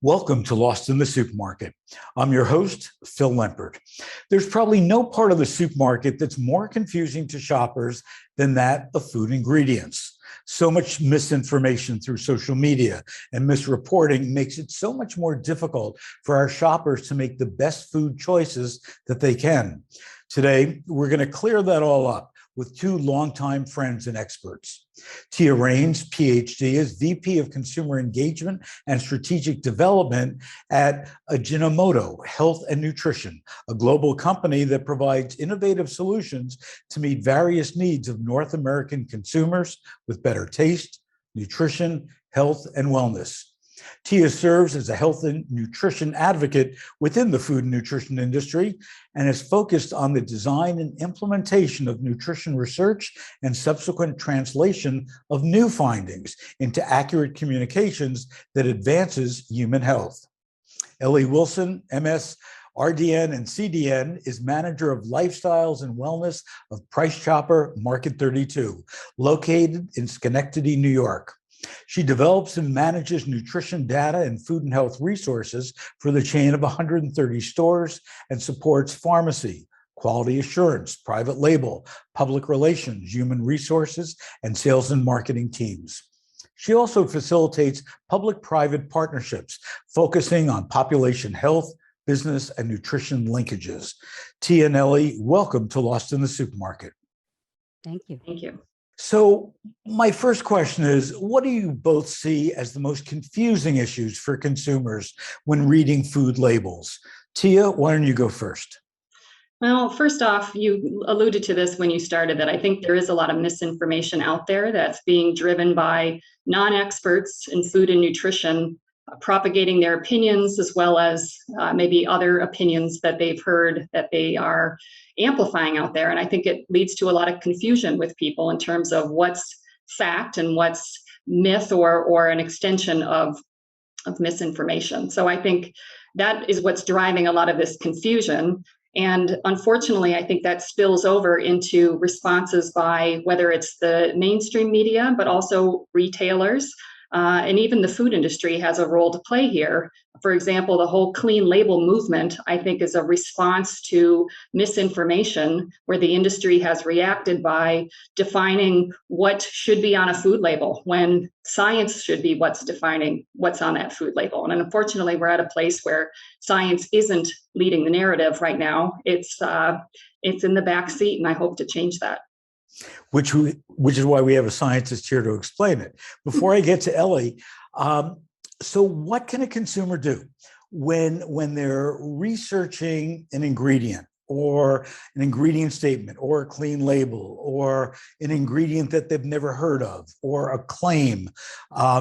Welcome to Lost in the Supermarket. I'm your host, Phil Lempert. There's probably no part of the supermarket that's more confusing to shoppers than that of food ingredients. So much misinformation through social media and misreporting makes it so much more difficult for our shoppers to make the best food choices that they can. Today, we're going to clear that all up with two longtime friends and experts. Tia Raines, PhD, is VP of Consumer Engagement and Strategic Development at Ajinomoto Health and Nutrition, a global company that provides innovative solutions to meet various needs of North American consumers with better taste, nutrition, health, and wellness. Tia serves as a health and nutrition advocate within the food and nutrition industry and is focused on the design and implementation of nutrition research and subsequent translation of new findings into accurate communications that advances human health. Ellie Wilson, MS, RDN and CDN, is manager of lifestyles and wellness of Price Chopper Market 32, located in Schenectady, New York. She develops and manages nutrition data and food and health resources for the chain of 130 stores and supports pharmacy, quality assurance, private label, public relations, human resources, and sales and marketing teams. She also facilitates public-private partnerships focusing on population health, business, and nutrition linkages. Tia and Ellie, welcome to Lost in the Supermarket. Thank you. Thank you. So my first question is, what do you both see as the most confusing issues for consumers when reading food labels? Tia, why don't you go first? Well, first off, you alluded to this when you started that I think there is a lot of misinformation out there that's being driven by non-experts in food and nutrition, propagating their opinions as well as maybe other opinions that they've heard that they are amplifying out there. And I think it leads to a lot of confusion with people in terms of what's fact and what's myth or an extension of misinformation. So I think that is what's driving a lot of this confusion. And unfortunately, I think that spills over into responses by whether it's the mainstream media, but also retailers. And even the food industry has a role to play here. For example, the whole clean label movement, I think, is a response to misinformation where the industry has reacted by defining what should be on a food label when science should be what's defining what's on that food label. And unfortunately, we're at a place where science isn't leading the narrative right now. It's in the back seat, and I hope to change that. Which is why we have a scientist here to explain it. Before I get to Ellie, so what can a consumer do when they're researching an ingredient or an ingredient statement or a clean label or an ingredient that they've never heard of or a claim?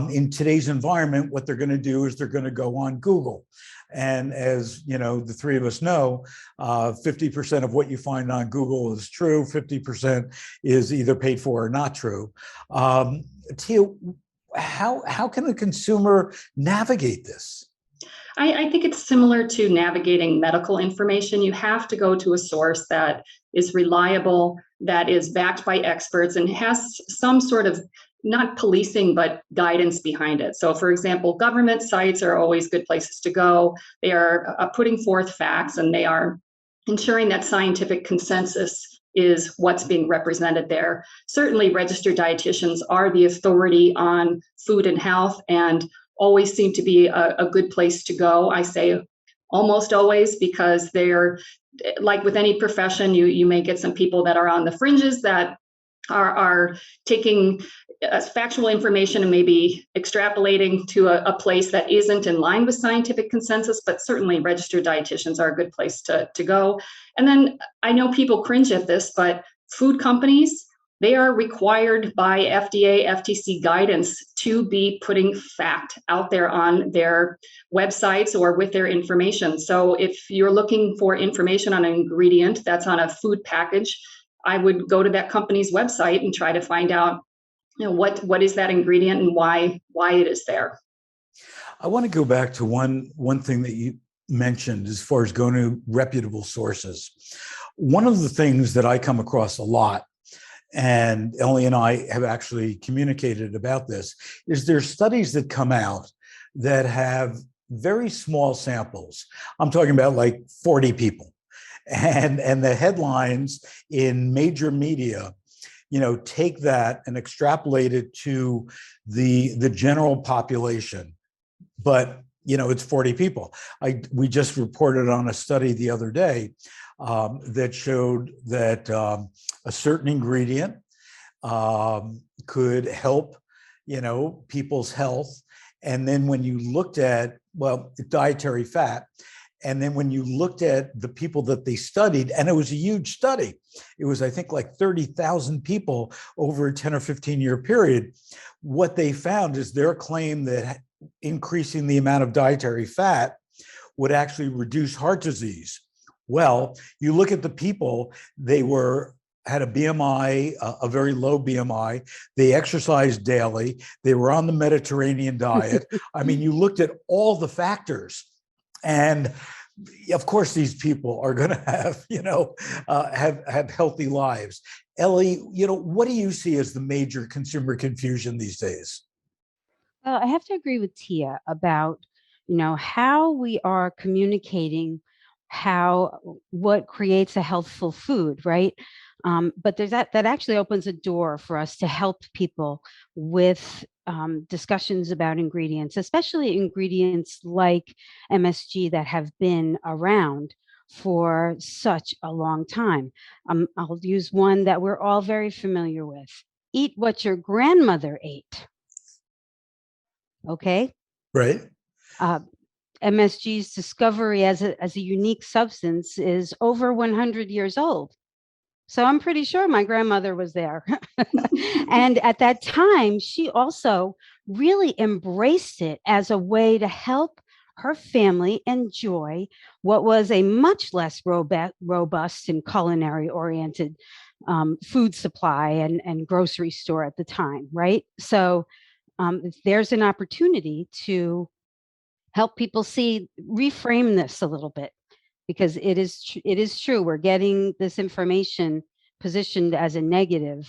In today's environment, what they're going to do is they're going to go on Google. And as you know, the three of us know, 50% of what you find on Google is true, 50% is either paid for or not true. Tia, how can the consumer navigate this? I think it's similar to navigating medical information. You have to go to a source that is reliable, that is backed by experts, and has some sort of not policing, but guidance behind it. So for example, government sites are always good places to go. They are putting forth facts and they are ensuring that scientific consensus is what's being represented there. Certainly registered dietitians are the authority on food and health and always seem to be a good place to go. I say almost always because they're, like with any profession, you may get some people that are on the fringes that are taking factual information and maybe extrapolating to a place that isn't in line with scientific consensus, but certainly registered dietitians are a good place to go. And then I know people cringe at this, but food companies, they are required by FDA, FTC guidance to be putting fact out there on their websites or with their information. So if you're looking for information on an ingredient that's on a food package, I would go to that company's website and try to find out, what is that ingredient and why it is there. I want to go back to one thing that you mentioned as far as going to reputable sources. One of the things that I come across a lot, and Ellie and I have actually communicated about this, is there's studies that come out that have very small samples. I'm talking about like 40 people. And the headlines in major media, take that and extrapolate it to the general population. But it's 40 people. We just reported on a study the other day that showed that a certain ingredient could help, people's health. And then when you looked at, dietary fat, and then when you looked at the people that they studied, and it was a huge study, it was, I think, like 30,000 people over a 10 or 15-year period. What they found is their claim that increasing the amount of dietary fat would actually reduce heart disease. Well, you look at the people, had a BMI, a very low BMI. They exercised daily. They were on the Mediterranean diet. I mean, you looked at all the factors, and of course, these people are going to have, have healthy lives. Ellie, what do you see as the major consumer confusion these days? Well, I have to agree with Tia about, how we are communicating what creates a healthful food, right? But there's that actually opens a door for us to help people with discussions about ingredients, especially ingredients like MSG that have been around for such a long time. I'll use one that we're all very familiar with. Eat what your grandmother ate. Okay. Right. MSG's discovery as a unique substance is over 100 years old. So I'm pretty sure my grandmother was there. And at that time, she also really embraced it as a way to help her family enjoy what was a much less robust and culinary oriented food supply and grocery store at the time, right? So there's an opportunity to help people reframe this a little bit, because it is true. We're getting this information positioned as a negative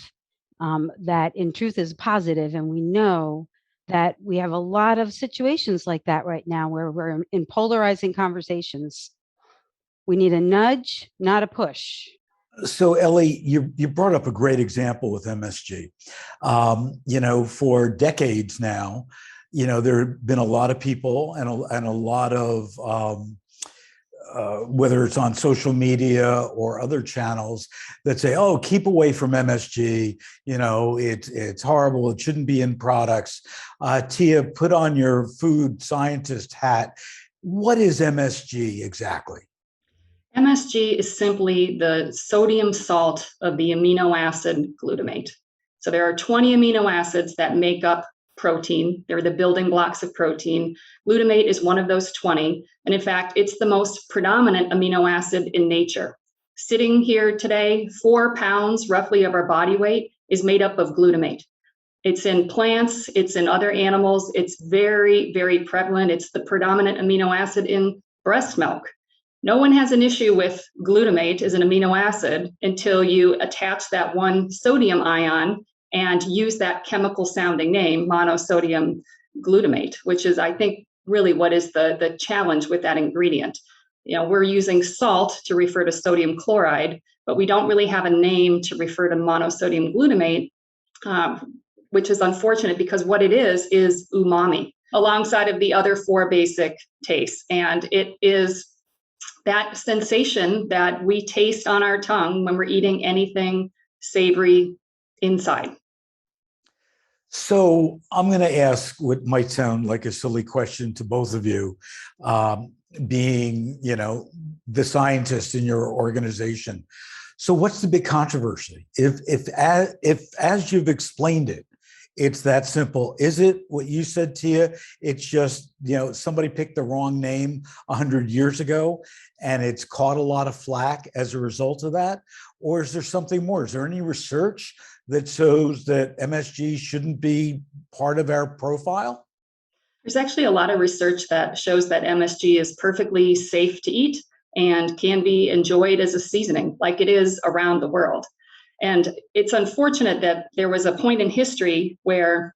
that in truth is positive. And we know that we have a lot of situations like that right now where we're in polarizing conversations. We need a nudge, not a push. So, Ellie, you brought up a great example with MSG. For decades now, there have been a lot of people and a lot of whether it's on social media or other channels that say, "Oh, keep away from MSG. It's horrible. It shouldn't be in products." Tia, put on your food scientist hat. What is MSG exactly? MSG is simply the sodium salt of the amino acid glutamate. So there are 20 amino acids that make up protein. They're the building blocks of protein. Glutamate is one of those 20. And in fact, it's the most predominant amino acid in nature. Sitting here today, 4 pounds roughly of our body weight is made up of glutamate. It's in plants, it's in other animals. It's very, very prevalent. It's the predominant amino acid in breast milk. No one has an issue with glutamate as an amino acid until you attach that one sodium ion and use that chemical sounding name, monosodium glutamate, which is, I think, really what is the challenge with that ingredient. We're using salt to refer to sodium chloride, but we don't really have a name to refer to monosodium glutamate, which is unfortunate because what it is umami, alongside of the other 4 basic tastes. And it is that sensation that we taste on our tongue when we're eating anything savory inside. So I'm going to ask what might sound like a silly question to both of you, being, the scientist in your organization. So what's the big controversy? If as you've explained it, it's that simple. Is it what you said, Tia? It's just, somebody picked the wrong name 100 years ago and it's caught a lot of flack as a result of that? Or is there something more? Is there any research that shows that MSG shouldn't be part of our profile? There's actually a lot of research that shows that MSG is perfectly safe to eat and can be enjoyed as a seasoning like it is around the world. And it's unfortunate that there was a point in history where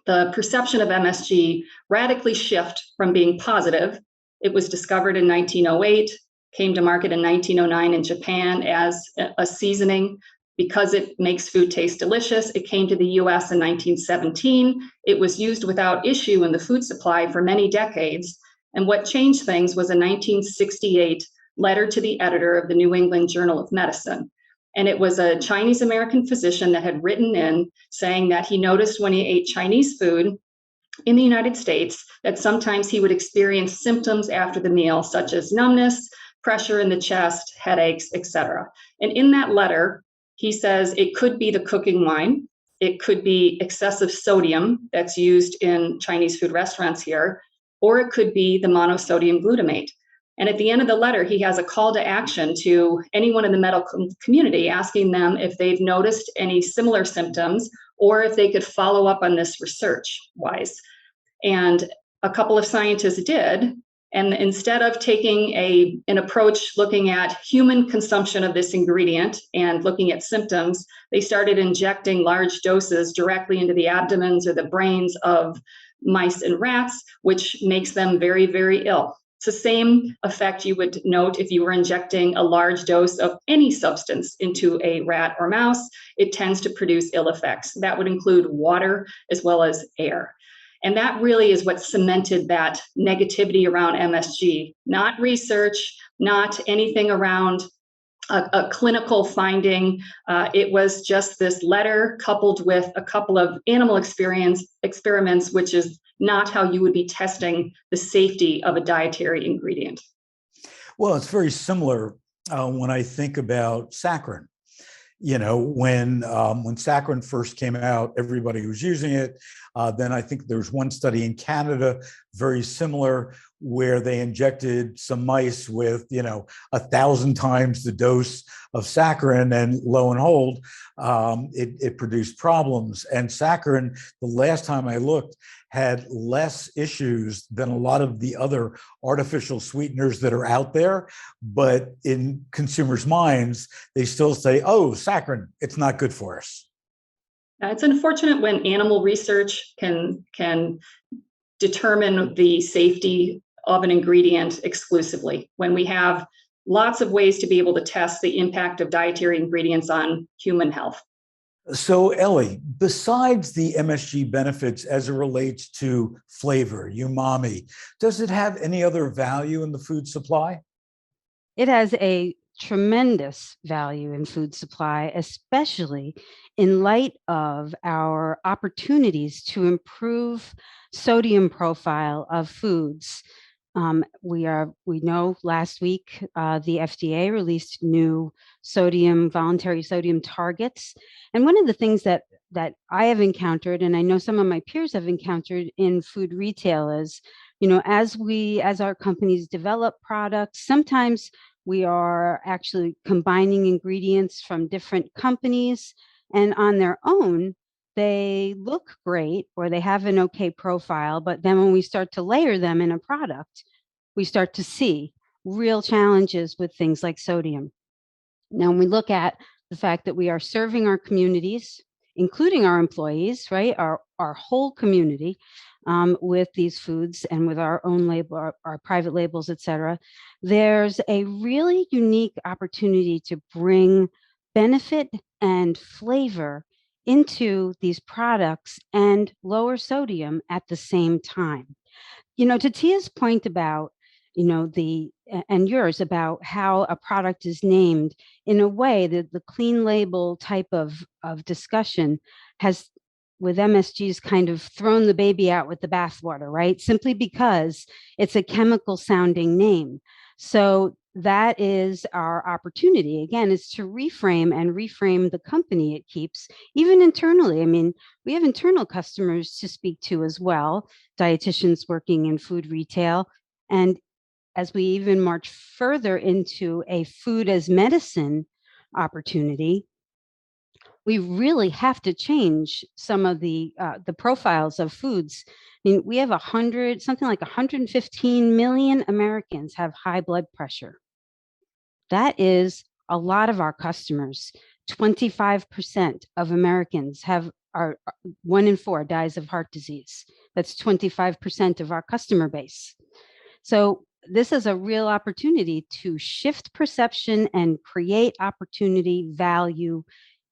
the perception of MSG radically shift from being positive. It was discovered in 1908, came to market in 1909 in Japan as a seasoning. Because it makes food taste delicious, it came to the US in 1917. It was used without issue in the food supply for many decades. And what changed things was a 1968 letter to the editor of the New England Journal of Medicine. And it was a Chinese American physician that had written in saying that he noticed when he ate Chinese food in the United States that sometimes he would experience symptoms after the meal, such as numbness, pressure in the chest, headaches, etc. And in that letter, he says it could be the cooking wine, it could be excessive sodium that's used in Chinese food restaurants here, or it could be the monosodium glutamate. And at the end of the letter, he has a call to action to anyone in the medical community, asking them if they've noticed any similar symptoms or if they could follow up on this research-wise. And a couple of scientists did. And instead of taking an approach looking at human consumption of this ingredient and looking at symptoms, they started injecting large doses directly into the abdomens or the brains of mice and rats, which makes them very, very ill. It's the same effect you would note if you were injecting a large dose of any substance into a rat or mouse. It tends to produce ill effects. That would include water as well as air. And that really is what cemented that negativity around MSG, not research, not anything around a clinical finding. It was just this letter coupled with a couple of animal experiments, which is not how you would be testing the safety of a dietary ingredient. Well, it's very similar when I think about saccharin. You know, when saccharin first came out, everybody was using it. Then I think there was one study in Canada, very similar, where they injected some mice with, 1,000 times the dose of saccharin, and lo and behold, it produced problems. And saccharin, the last time I looked, had less issues than a lot of the other artificial sweeteners that are out there. But in consumers' minds, they still say, oh, saccharin, it's not good for us. It's unfortunate when animal research can determine the safety of an ingredient exclusively, when we have lots of ways to be able to test the impact of dietary ingredients on human health. So, Ellie, besides the MSG benefits as it relates to flavor, umami, does it have any other value in the food supply? It has a tremendous value in food supply, especially in light of our opportunities to improve sodium profile of foods. We know last week the FDA released new voluntary sodium targets. And one of the things that I have encountered, and I know some of my peers have encountered in food retail, is, as our companies develop products, sometimes we are actually combining ingredients from different companies, and on their own, they look great or they have an okay profile. But then when we start to layer them in a product, we start to see real challenges with things like sodium. Now, when we look at the fact that we are serving our communities, including our employees, right, our whole community, with these foods and with our own label, our private labels, et cetera, there's a really unique opportunity to bring benefit and flavor into these products and lower sodium at the same time. To Tia's point about, and yours about how a product is named, in a way that the clean label type of discussion has, with MSG's, kind of thrown the baby out with the bathwater, right? Simply because it's a chemical sounding name. So that is our opportunity, again, is to reframe the company it keeps, even internally. I mean, we have internal customers to speak to as well, dietitians working in food retail. And as we even march further into a food as medicine opportunity, we really have to change some of the profiles of foods. I mean, we have something like 115 million Americans have high blood pressure. That is a lot of our customers. 25% of Americans have 1 in 4 dies of heart disease. That's 25% of our customer base. So this is a real opportunity to shift perception and create opportunity value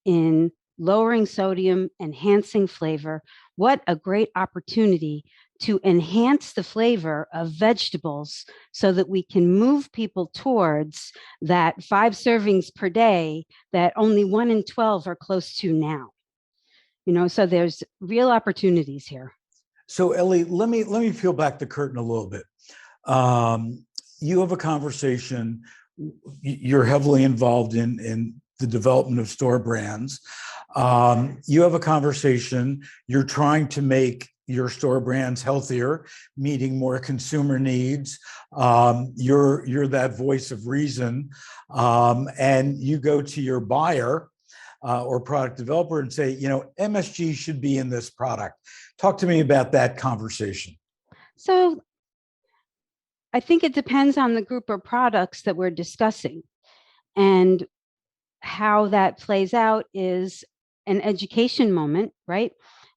in lowering sodium, enhancing flavor. What a great opportunity to enhance the flavor of vegetables so that we can move people towards that 5 servings per day that only 1 in 12 are close to now. So there's real opportunities here. So Ellie, let me peel back the curtain a little bit. You have a conversation. You're heavily involved in the development of store brands. You have a conversation. You're trying to make your store brands healthier, meeting more consumer needs. You're that voice of reason, and you go to your buyer or product developer and say, MSG should be in this product. Talk to me about that conversation. So I think it depends on the group of products that we're discussing. And how that plays out is an education moment, right?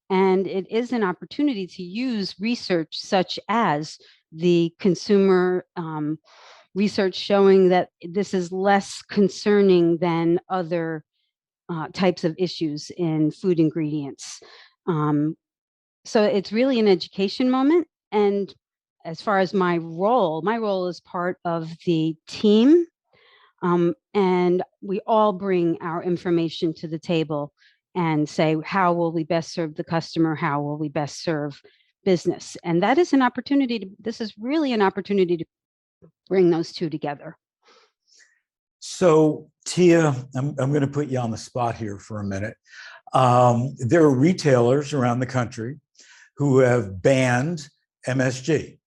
And it is an opportunity to use research such as the consumer research showing that this is less concerning than other types of issues in food ingredients. So it's really an education moment. And as far as my role is part of the team. And we all bring our information to the table and say, how will we best serve the customer? How will we best serve business? And that is an opportunity this is really an opportunity to bring those two together. So Tia, I'm going to put you on the spot here for a minute. There are retailers around the country who have banned MSG,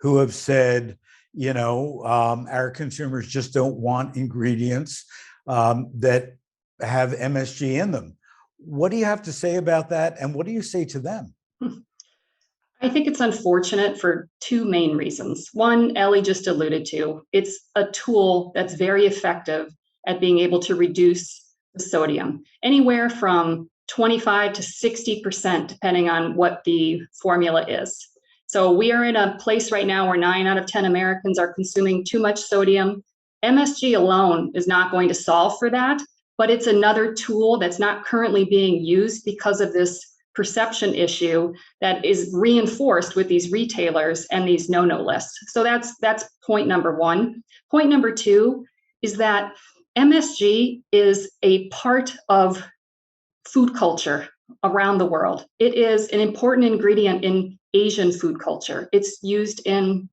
who have said, our consumers just don't want ingredients that have MSG in them. What do you have to say about that? And what do you say to them? I think it's unfortunate for 2 main reasons. One, Ellie just alluded to, it's a tool that's very effective at being able to reduce the sodium, anywhere from 25 to 60%, depending on what the formula is. So we are in a place right now where 9 out of 10 Americans are consuming too much sodium. MSG alone is not going to solve for that, but it's another tool that's not currently being used because of this perception issue that is reinforced with these retailers and these no-no lists. So that's point number 1. Point number 2 is that MSG is a part of food culture around the world. It is an important ingredient in Asian food culture. It's used in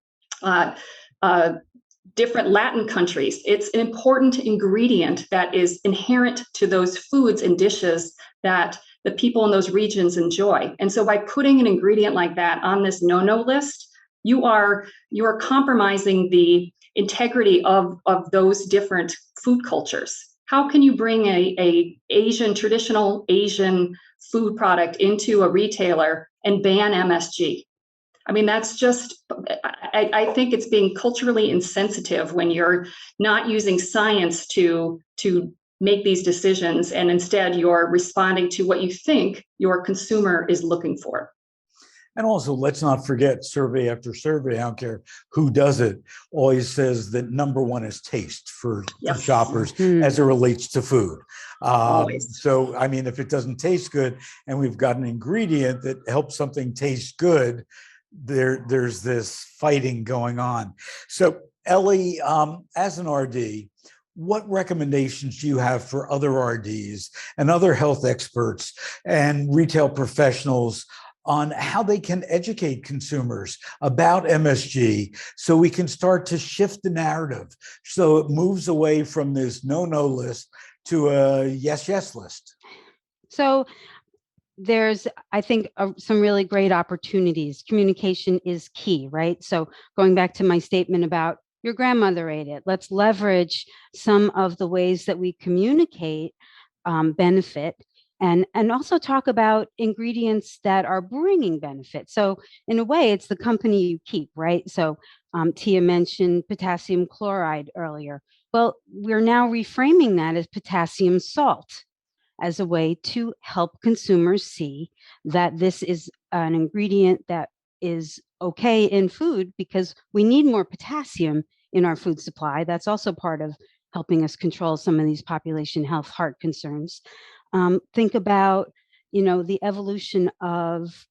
different Latin countries. It's an important ingredient that is inherent to those foods and dishes that the people in those regions enjoy. And so by putting an ingredient like that on this no-no list, you are compromising the integrity of those different food cultures. How can you bring a traditional Asian food product into a retailer and ban MSG? I mean, that's just, I think it's being culturally insensitive when you're not using science to make these decisions, and instead you're responding to what you think your consumer is looking for. And also, let's not forget, survey after survey, I don't care who does it, always says that number 1 is taste for shoppers as it relates to food. So, I mean, if it doesn't taste good and we've got an ingredient that helps something taste good, there's this fighting going on. So, Ellie, as an RD, what recommendations do you have for other RDs and other health experts and retail professionals on how they can educate consumers about MSG so we can start to shift the narrative so it moves away from this no-no list to a yes list? So there's, I think, some really great opportunities. Communication is key, right? So going back to my statement about your grandmother ate it, let's leverage some of the ways that we communicate benefit and also talk about ingredients that are bringing benefit. So in a way, it's the company you keep, right? So Tia mentioned potassium chloride earlier. Well, we're now reframing that as potassium salt. as a way to help consumers see that this is an ingredient that is okay in food because we need more potassium in our food supply. That's also part of helping us control some of these population health heart concerns. Think about, the evolution of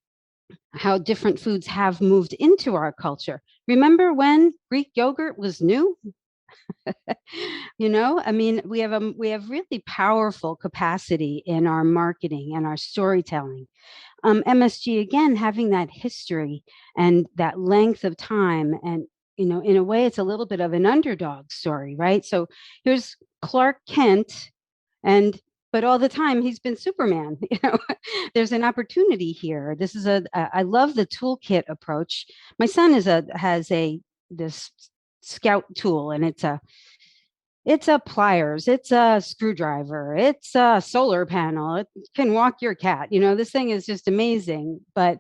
how different foods have moved into our culture. Remember when Greek yogurt was new? I mean, we have really powerful capacity in our marketing and our storytelling. MSG, again, having that history and that length of time, and in a way it's a little bit of an underdog story, right? So here's Clark Kent, and but all the time he's been Superman. There's an opportunity here. This is I love the toolkit approach. My son has this scout tool, and it's a pliers, it's a screwdriver, it's a solar panel, it can walk your cat. This thing is just amazing. But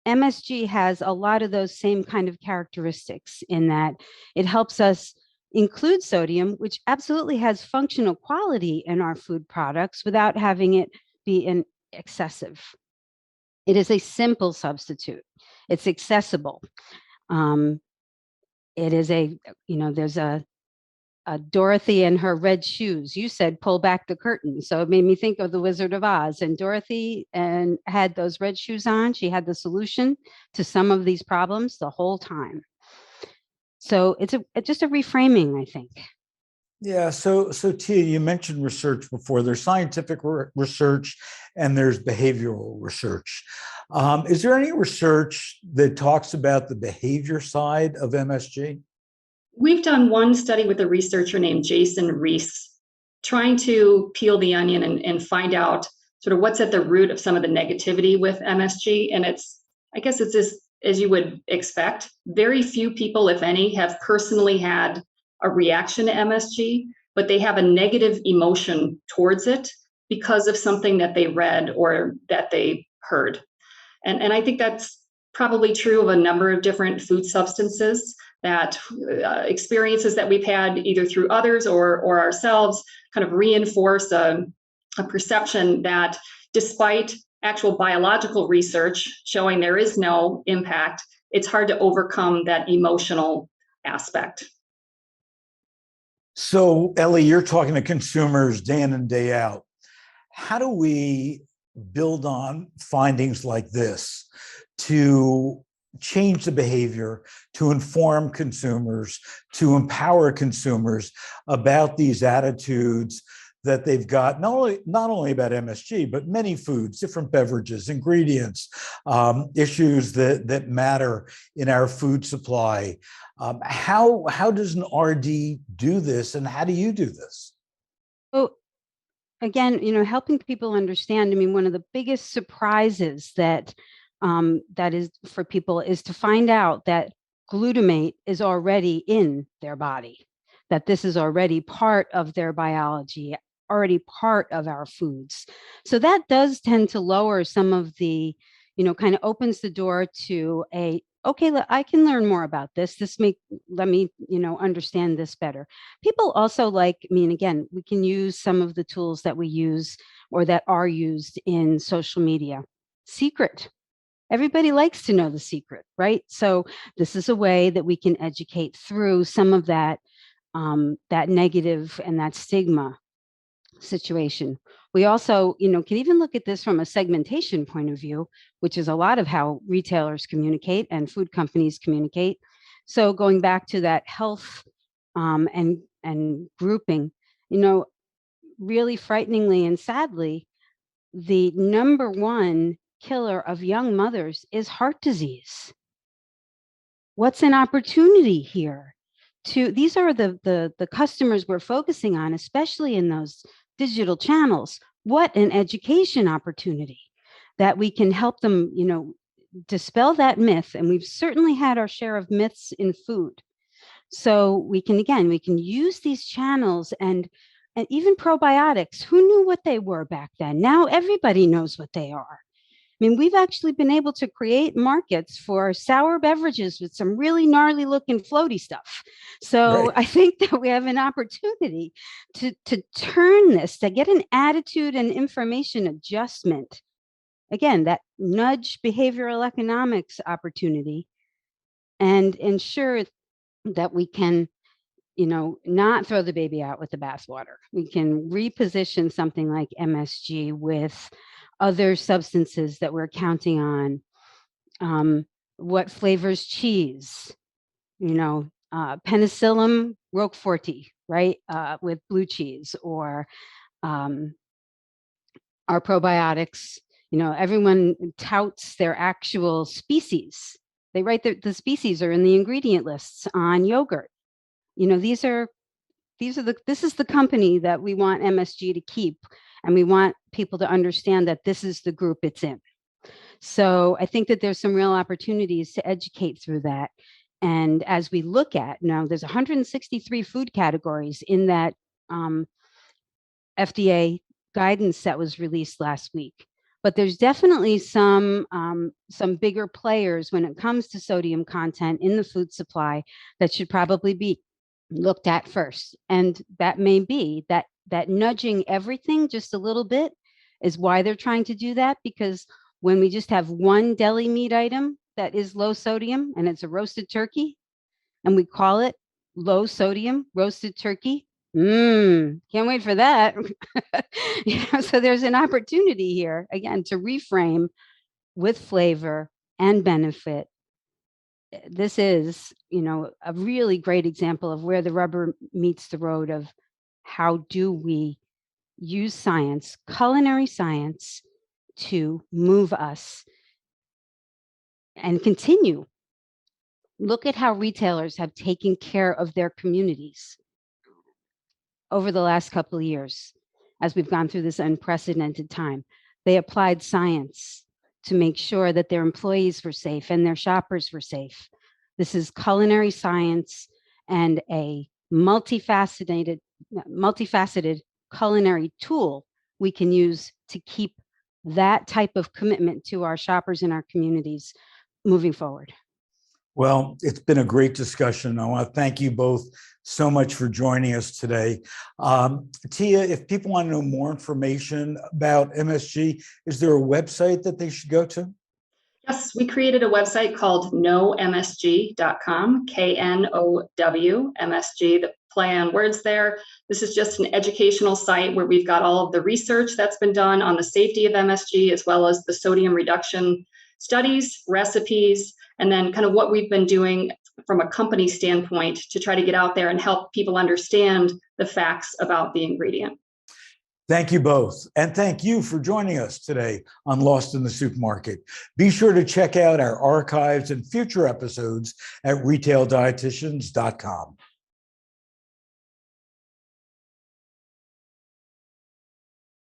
MSG has a lot of those same kind of characteristics in that it helps us include sodium, which absolutely has functional quality in our food products without having it be excessive. It is a simple substitute. It's accessible. It is there's a Dorothy and her red shoes. You said pull back the curtain. So it made me think of the Wizard of Oz, and Dorothy had those red shoes on. She had the solution to some of these problems the whole time. So it's just a reframing, I think. Yeah. So Tia, you mentioned research before. There's scientific research and there's behavioral research. Is there any research that talks about the behavior side of MSG? We've done one study with a researcher named Jason Reese, trying to peel the onion and find out sort of what's at the root of some of the negativity with MSG. And I guess it's just, as you would expect, very few people, if any, have personally had a reaction to MSG, but they have a negative emotion towards it because of something that they read or that they heard. And I think that's probably true of a number of different food substances, that experiences that we've had either through others or ourselves kind of reinforce a perception that despite actual biological research showing there is no impact, it's hard to overcome that emotional aspect. So, Ellie, you're talking to consumers day in and day out. How do we build on findings like this to change the behavior, to inform consumers, to empower consumers about these attitudes that they've got, not only about MSG, but many foods, different beverages, ingredients, issues that matter in our food supply? How does an RD do this, and how do you do this? So again, helping people understand. I mean, one of the biggest surprises that is for people is to find out that glutamate is already in their body, that this is already part of their biology, already part of our foods. So that does tend to lower some of the, kind of opens the door to okay, I can learn more about this. Let me, understand this better. People also again, we can use some of the tools that we use or that are used in social media. Secret. Everybody likes to know the secret, right? So this is a way that we can educate through some of that, that negative and that stigma situation. We also, can even look at this from a segmentation point of view, which is a lot of how retailers communicate and food companies communicate. So going back to that health and grouping, really frighteningly and sadly, the number one killer of young mothers is heart disease. What's an opportunity here? These are the customers we're focusing on, especially in those digital channels. What an education opportunity that we can help them, dispel that myth. And we've certainly had our share of myths in food. So we can use these channels and even probiotics. Who knew what they were back then? Now everybody knows what they are. mean, we've actually been able to create markets for sour beverages with some really gnarly looking floaty stuff. So Right. I think that we have an opportunity to turn this, to get an attitude and information adjustment. Again, that nudge behavioral economics opportunity, and ensure that we can, not throw the baby out with the bathwater. We can reposition something like MSG with other substances that we're counting on. What flavors cheese? Penicillium roqueforti, right? With blue cheese, or our probiotics. Everyone touts their actual species. They write the species are in the ingredient lists on yogurt. This is the company that we want MSG to keep, and we want people to understand that this is the group it's in. So I think that there's some real opportunities to educate through that. And as we look at now, there's 163 food categories in that FDA guidance that was released last week. But there's definitely some bigger players when it comes to sodium content in the food supply that should probably be looked at first. And that may be that nudging everything just a little bit is why they're trying to do that, because when we just have one deli meat item that is low sodium and it's a roasted turkey, and we call it low sodium roasted turkey, can't wait for that. So there's an opportunity here, again, to reframe with flavor and benefit. This is, a really great example of where the rubber meets the road of how do we use science, culinary science, to move us and continue. Look at how retailers have taken care of their communities over the last couple of years as we've gone through this unprecedented time. They applied science to make sure that their employees were safe and their shoppers were safe. This is culinary science and a multifaceted culinary tool we can use to keep that type of commitment to our shoppers and our communities moving forward. Well, it's been a great discussion. I want to thank you both so much for joining us today. Tia, if people want to know more information about MSG, is there a website that they should go to? Yes, we created a website called knowmsg.com, KNOW MSG, the play on words there. This is just an educational site where we've got all of the research that's been done on the safety of MSG, as well as the sodium reduction studies, recipes, and then kind of what we've been doing from a company standpoint to try to get out there and help people understand the facts about the ingredient. Thank you both. And thank you for joining us today on Lost in the Supermarket. Be sure to check out our archives and future episodes at retaildietitians.com.